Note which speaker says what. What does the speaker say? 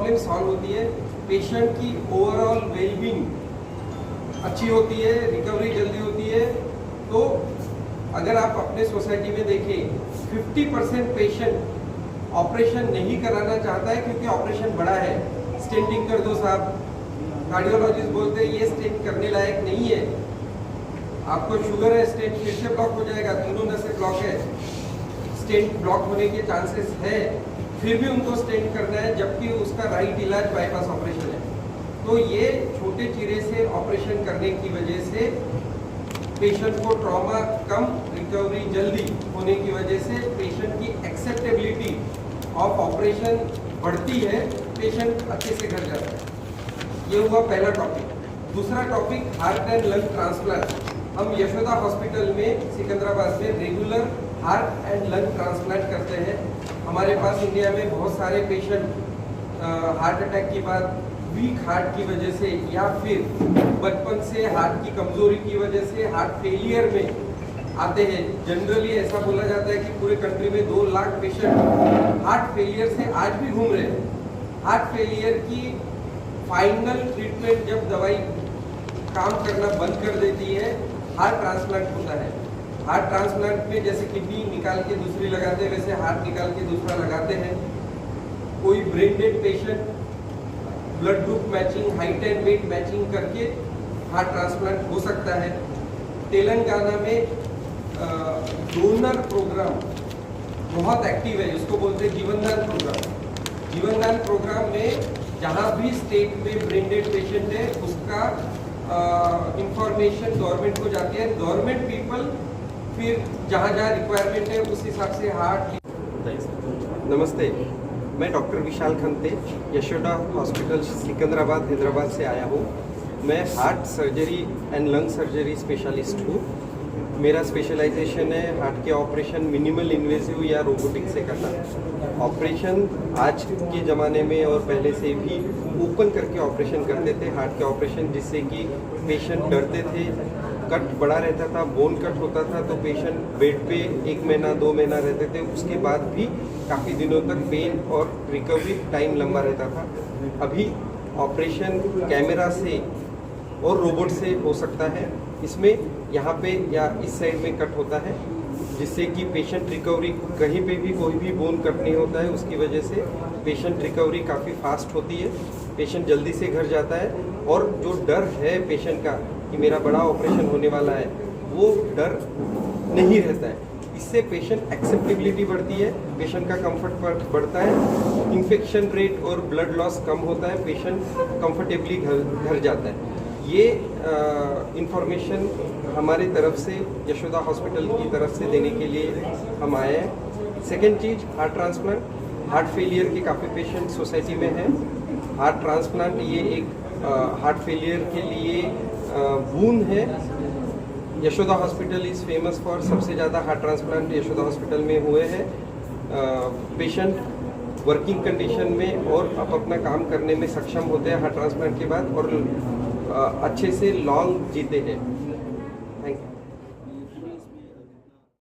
Speaker 1: Problem solve होती है, patient की ओवरऑल वेलबींग अच्छी होती है, रिकवरी जल्दी होती है। तो अगर आप अपने सोसाइटी में देखें 50% पेशेंट ऑपरेशन नहीं कराना चाहता है क्योंकि ऑपरेशन बड़ा है, स्टेंटिंग कर दो साहब। कार्डियोलॉजिस्ट बोलते हैं ये स्टेंट करने लायक नहीं है, आपको शुगर है, स्टेंट फिर से ब्लॉक हो जाएगा, तीनों नसें ब्लॉक है, स्टेंट ब्लॉक होने के चांसेस है, फिर भी उनको स्टेंट करना है जबकि उसका राइट इलाज बाईपास ऑपरेशन है। तो ये छोटे चीरे से ऑपरेशन करने की वजह से पेशेंट को ट्रॉमा कम, रिकवरी जल्दी होने की वजह से पेशेंट की एक्सेप्टेबिलिटी ऑफ ऑपरेशन बढ़ती है, पेशेंट अच्छे से घर जाता है। ये हुआ पहला टॉपिक। दूसरा topic heart and lung transplant. हम यशोदा हॉस्पिटल में सिकंदराबाद में regular heart and lung transplant करते हैं। हमारे पास इंडिया में बहुत सारे पेशेंट हार्ट अटैक के बाद वीक हार्ट की वजह से या फिर बचपन से हार्ट की कमजोरी की वजह से हार्ट फेलियर में आते हैं। जनरली ऐसा बोला जाता है कि पूरे कंट्री में 2 लाख पेशेंट हार्ट फेलियर से आज भी घूम रहे हैं। हार्ट फेलियर की फाइनल ट्रीटमेंट जब दवाई काम करना बंद कर देती है, हार्ट ट्रांसप्लांट होता है। हार्ट ट्रांसप्लांट में जैसे किडनी निकाल के दूसरी लगाते हैं, वैसे हार्ट निकाल के दूसरा लगाते हैं। कोई brain dead patient blood group matching, height and weight matching करके हार्ट ट्रांसप्लांट हो सकता है। तेलंगाना में डोनर प्रोग्राम बहुत एक्टिव है, उसको बोलते हैं जीवनदान प्रोग्राम। जीवनदान प्रोग्राम में जहाँ भी स्टेट में ब्रेन डेड पेशेंट है उसका इंफॉर्मेशन गवर्नमेंट को जाती है। गवर्नमेंट पीपल फिर जहाँ जहाँ रिक्वायरमेंट है उस हिसाब से हार्ट। नमस्ते, मैं डॉक्टर विशाल खंते यशोदा हॉस्पिटल सिकंदराबाद हैदराबाद से आया हूँ। मैं heart surgery and lung surgery specialist हूँ। मेरा स्पेशलाइजेशन है हार्ट के ऑपरेशन मिनिमल इन्वेसिव या रोबोटिक से करना। ऑपरेशन आज के ज़माने में और पहले से भी ओपन करके ऑपरेशन करते थे हार्ट के ऑपरेशन, जिससे कि पेशेंट डरते थे। कट बड़ा रहता था, बोन कट होता था तो पेशेंट बेड पे 1 महीना 2 महीना रहते थे, उसके बाद भी काफ़ी दिनों तक पेन और रिकवरी टाइम लंबा रहता था। अभी ऑपरेशन कैमरा से और रोबोट से हो सकता है। इसमें यहाँ पे या इस साइड में कट होता है, जिससे कि पेशेंट रिकवरी कहीं पे भी कोई भी बोन कट नहीं होता है, उसकी वजह से पेशेंट रिकवरी काफ़ी फास्ट होती है, पेशेंट जल्दी से घर जाता है। और जो डर है पेशेंट का कि मेरा बड़ा ऑपरेशन होने वाला है, वो डर नहीं रहता है। इससे पेशेंट एक्सेप्टेबिलिटी बढ़ती है, पेशेंट का कंफर्ट बढ़ता है, इन्फेक्शन रेट और ब्लड लॉस कम होता है, पेशेंट कंफर्टेबली घर जाता है। ये इंफॉर्मेशन हमारी तरफ से यशोदा हॉस्पिटल की तरफ से देने के लिए हम आए हैं। सेकेंड चीज़, हार्ट ट्रांसप्लांट। हार्ट फेलियर के काफ़ी पेशेंट सोसाइटी में हैं। हार्ट ट्रांसप्लांट ये एक हार्ट फेलियर के लिए बून है। Yashoda hospital is famous for सबसे ज़्यादा हार्ट ट्रांसप्लांट यशोदा हॉस्पिटल में हुए हैं। पेशेंट वर्किंग कंडीशन में और अपना काम करने में सक्षम होते हैं हार्ट ट्रांसप्लांट के बाद, और अच्छे से लॉन्ग जीते हैं।